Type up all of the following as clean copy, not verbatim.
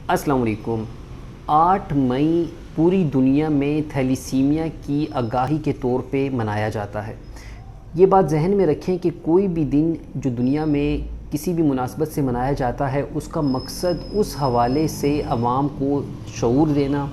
अस्सलाम वालेकुम। 8 मई पूरी दुनिया में थैलीसीमिया की आगाही के तौर पे मनाया जाता है। ये बात जहन में रखें कि कोई भी दिन जो दुनिया में किसी भी मुनासबत से मनाया जाता है, उसका मकसद उस हवाले से अवाम को शऊर देना,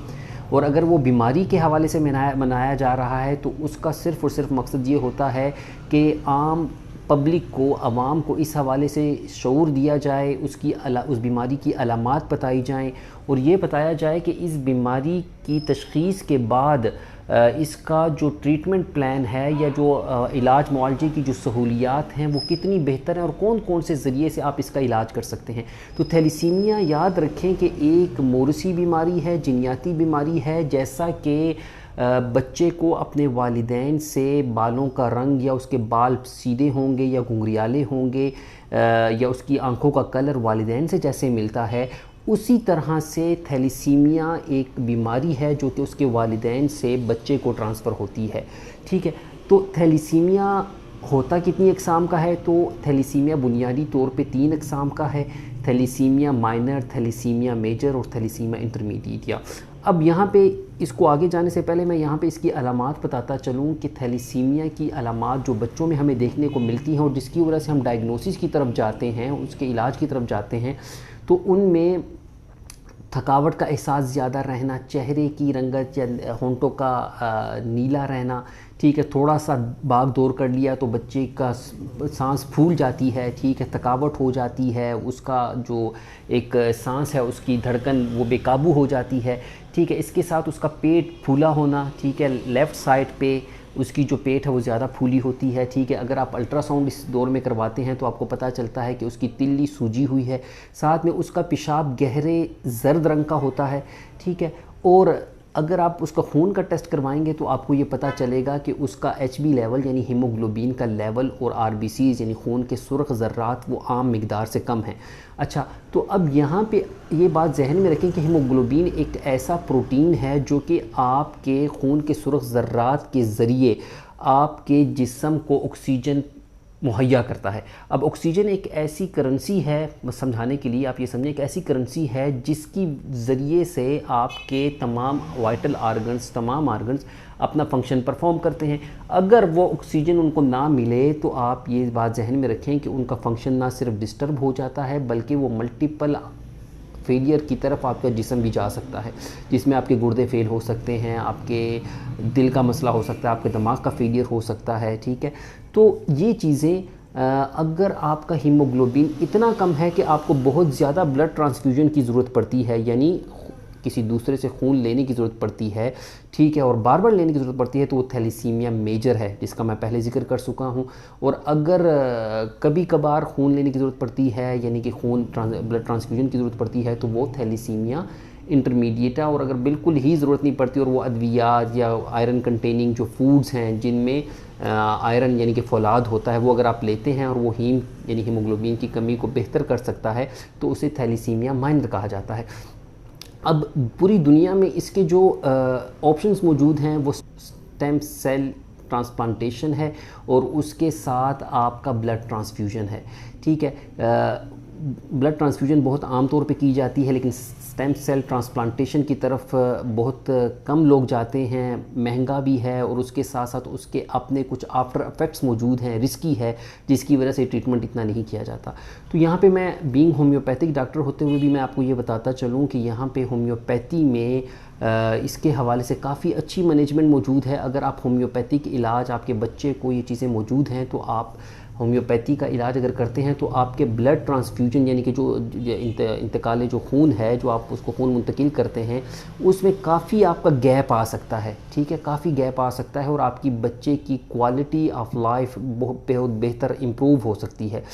और अगर वो बीमारी के हवाले से मनाया जा रहा है तो उसका सिर्फ़ और सिर्फ मकसद ये होता है कि आम पब्लिक को, अवाम को इस हवाले से शऊर दिया जाए, उस बीमारी की अलामात बताई जाएं, और ये बताया जाए कि इस बीमारी की तशख़ीस के बाद इसका जो ट्रीटमेंट प्लान है या जो इलाज मुआलजे की जो सहूलियात हैं वो कितनी बेहतर हैं और कौन कौन से ज़रिए से आप इसका इलाज कर सकते हैं। तो थैलीसीमिया याद रखें कि एक मोरसी बीमारी है, जिन्याती बीमारी है। जैसा कि बच्चे को अपने वालिदैन से बालों का रंग या उसके बाल सीधे होंगे या घुंघरियाले होंगे, या उसकी आंखों का कलर वालिदैन से जैसे मिलता है, उसी तरह से थैलीसीमिया एक बीमारी है जो कि उसके वालिदैन से बच्चे को ट्रांसफ़र होती है। ठीक है, तो थैलीसीमिया होता कितनी अक़साम का है? तो थैलीसीमिया बुनियादी तौर पे 3 अक़साम का है: थैलीसीमिया माइनर, थैलीसीमिया मेजर और थैलीसीमिया इंटरमीडिएट। अब यहाँ पे इसको आगे जाने से पहले मैं यहाँ पे इसकी अलामात बताता चलूँ कि थैलीसीमिया की अलामात जो बच्चों में हमें देखने को मिलती हैं और जिसकी वजह से हम डायग्नोसिस की तरफ जाते हैं, उसके इलाज की तरफ जाते हैं, तो उनमें थकावट का एहसास ज़्यादा रहना, चेहरे की रंगत या होंठों का नीला रहना, ठीक है, थोड़ा सा भाग दौड़ कर लिया तो बच्चे का सांस फूल जाती है, ठीक है, थकावट हो जाती है, उसका जो एक सांस है उसकी धड़कन वो बेकाबू हो जाती है, ठीक है। इसके साथ उसका पेट फूला होना, ठीक है, लेफ़्ट साइड पे उसकी जो पेट है वो ज़्यादा फूली होती है, ठीक है। अगर आप अल्ट्रासाउंड इस दौर में करवाते हैं तो आपको पता चलता है कि उसकी तिल्ली सूजी हुई है, साथ में उसका पेशाब गहरे ज़र्द रंग का होता है, ठीक है। और अगर आप उसका खून का टेस्ट करवाएंगे तो आपको ये पता चलेगा कि उसका HB लेवल यानी हीमोग्लोबिन का लेवल और RBCs यानी खून के सुर्ख ज़र्रात वो आम मिकदार से कम हैं। अच्छा, तो अब यहाँ पे ये बात जहन में रखें कि हीमोग्लोबिन एक ऐसा प्रोटीन है जो कि आपके खून के सुर्ख ज़र्रात के ज़रिए आपके जिस्म को ऑक्सीजन मुहैया करता है। अब ऑक्सीजन एक ऐसी करेंसी है, समझाने के लिए आप ये समझें, एक ऐसी करेंसी है जिसकी ज़रिए से आपके तमाम वाइटल आर्गन्स, तमाम आर्गन्स अपना फंक्शन परफॉर्म करते हैं। अगर वो ऑक्सीजन उनको ना मिले तो आप ये बात जहन में रखें कि उनका फंक्शन ना सिर्फ डिस्टर्ब हो जाता है बल्कि वो मल्टीपल फेलियर की तरफ आपका जिस्म भी जा सकता है, जिसमें आपके गुर्दे फेल हो सकते हैं, आपके दिल का मसला हो सकता है, आपके दिमाग का फेलियर हो सकता है, ठीक है। तो ये चीज़ें अगर आपका हीमोग्लोबिन इतना कम है कि आपको बहुत ज़्यादा ब्लड ट्रांसफ्यूजन की ज़रूरत पड़ती है, यानी किसी दूसरे से खून लेने की ज़रूरत पड़ती है, ठीक है, और बार बार लेने की ज़रूरत पड़ती है, तो वो थैलीसीमिया मेजर है, जिसका मैं पहले ज़िक्र कर चुका हूँ। और अगर कभी कभार खून लेने की ज़रूरत पड़ती है, यानी कि ब्लड ट्रांसफ्यूजन की ज़रूरत पड़ती है, तो वो थैलीसीमिया इंटरमीडिएट है। और अगर बिल्कुल ही ज़रूरत नहीं पड़ती और वो अद्वियात या आयरन कंटेनिंग जो फूड्स हैं जिनमें आयरन यानी कि फौलाद होता है, वो अगर आप लेते हैं और वो यानी हीमोग्लोबिन की कमी को बेहतर कर सकता है, तो उसे थैलीसीमिया माइनर कहा जाता है। अब पूरी दुनिया में इसके जो ऑप्शंस मौजूद हैं वो स्टेम सेल ट्रांसप्लांटेशन है और उसके साथ आपका ब्लड ट्रांसफ्यूजन है, ठीक है। ब्लड ट्रांसफ्यूजन बहुत आम तौर पे की जाती है, लेकिन स्टेम सेल ट्रांसप्लांटेशन की तरफ बहुत कम लोग जाते हैं, महंगा भी है और उसके साथ साथ उसके अपने कुछ आफ्टर इफ़ेक्ट्स मौजूद हैं, रिस्की है, जिसकी वजह से ट्रीटमेंट इतना नहीं किया जाता। तो यहाँ पे मैं बीइंग होम्योपैथिक डॉक्टर होते हुए भी मैं आपको ये बताता चलूँ कि यहाँ पे होम्योपैथी में इसके हवाले से काफ़ी अच्छी मैनेजमेंट मौजूद है। अगर आप होम्योपैथिक इलाज, आपके बच्चे को ये चीज़ें मौजूद हैं, तो आप होम्योपैथी का इलाज अगर करते हैं तो आपके ब्लड ट्रांसफ्यूजन यानी कि जो इंतकाल जो खून है, जो आप उसको खून मुंतकिल करते हैं, उसमें काफ़ी आपका गैप आ सकता है, ठीक है, काफ़ी गैप आ सकता है और आपकी बच्चे की क्वालिटी ऑफ लाइफ बहुत बेहतर इम्प्रूव हो सकती है।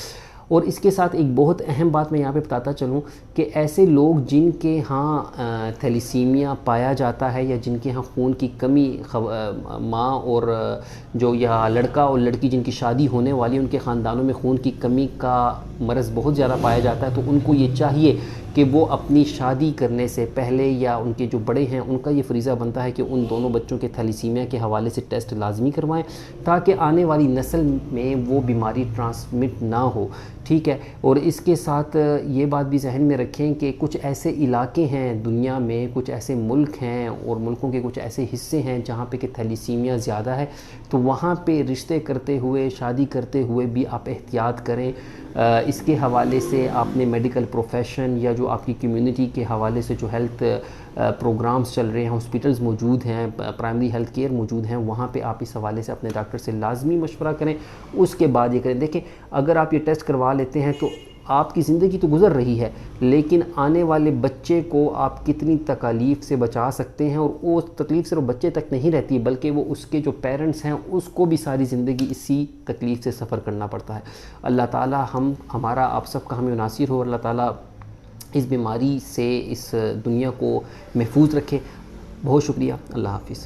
और इसके साथ एक बहुत अहम बात मैं यहाँ पे बताता चलूँ कि ऐसे लोग जिनके यहाँ थैलीसीमिया पाया जाता है या जिनके यहाँ खून की कमी, माँ और जो या लड़का और लड़की जिनकी शादी होने वाली है, उनके ख़ानदानों में खून की कमी का मरज़ बहुत ज़्यादा पाया जाता है, तो उनको ये चाहिए کہ وہ اپنی شادی کرنے سے پہلے یا ان کے جو بڑے ہیں ان کا یہ فریضہ بنتا ہے کہ ان دونوں بچوں کے تھیلیسیمیا کے حوالے سے ٹیسٹ لازمی کروائیں تاکہ آنے والی نسل میں وہ بیماری ٹرانسمٹ نہ ہو، ٹھیک ہے۔ اور اس کے ساتھ یہ بات بھی ذہن میں رکھیں کہ کچھ ایسے علاقے ہیں دنیا میں، کچھ ایسے ملک ہیں اور ملکوں کے کچھ ایسے حصے ہیں جہاں پہ کہ تھیلیسیمیا زیادہ ہے، تو وہاں پہ رشتے کرتے ہوئے، شادی کرتے ہوئے بھی آپ احتیاط کریں۔ اس کے حوالے سے آپ نے میڈیکل پروفیشن یا جو آپ کی کمیونٹی کے حوالے سے جو ہیلتھ پروگرامز چل رہے ہیں، ہاسپٹلز موجود ہیں، پرائمری ہیلتھ کیئر موجود ہیں، وہاں پہ آپ اس حوالے سے اپنے ڈاکٹر سے لازمی مشورہ کریں، اس کے بعد یہ کریں۔ دیکھیں اگر آپ یہ ٹیسٹ کروا لیتے ہیں تو آپ کی زندگی تو گزر رہی ہے، لیکن آنے والے بچے کو آپ کتنی تکالیف سے بچا سکتے ہیں، اور وہ تکلیف صرف بچے تک نہیں رہتی بلکہ وہ اس کے جو پیرنٹس ہیں اس کو بھی ساری زندگی اسی تکلیف سے سفر کرنا پڑتا ہے۔ اللہ تعالیٰ ہمارا آپ سب کا ہمیں ناصر ہو، اللہ تعالیٰ اس بیماری سے اس دنیا کو محفوظ رکھے۔ بہت شکریہ، اللہ حافظ۔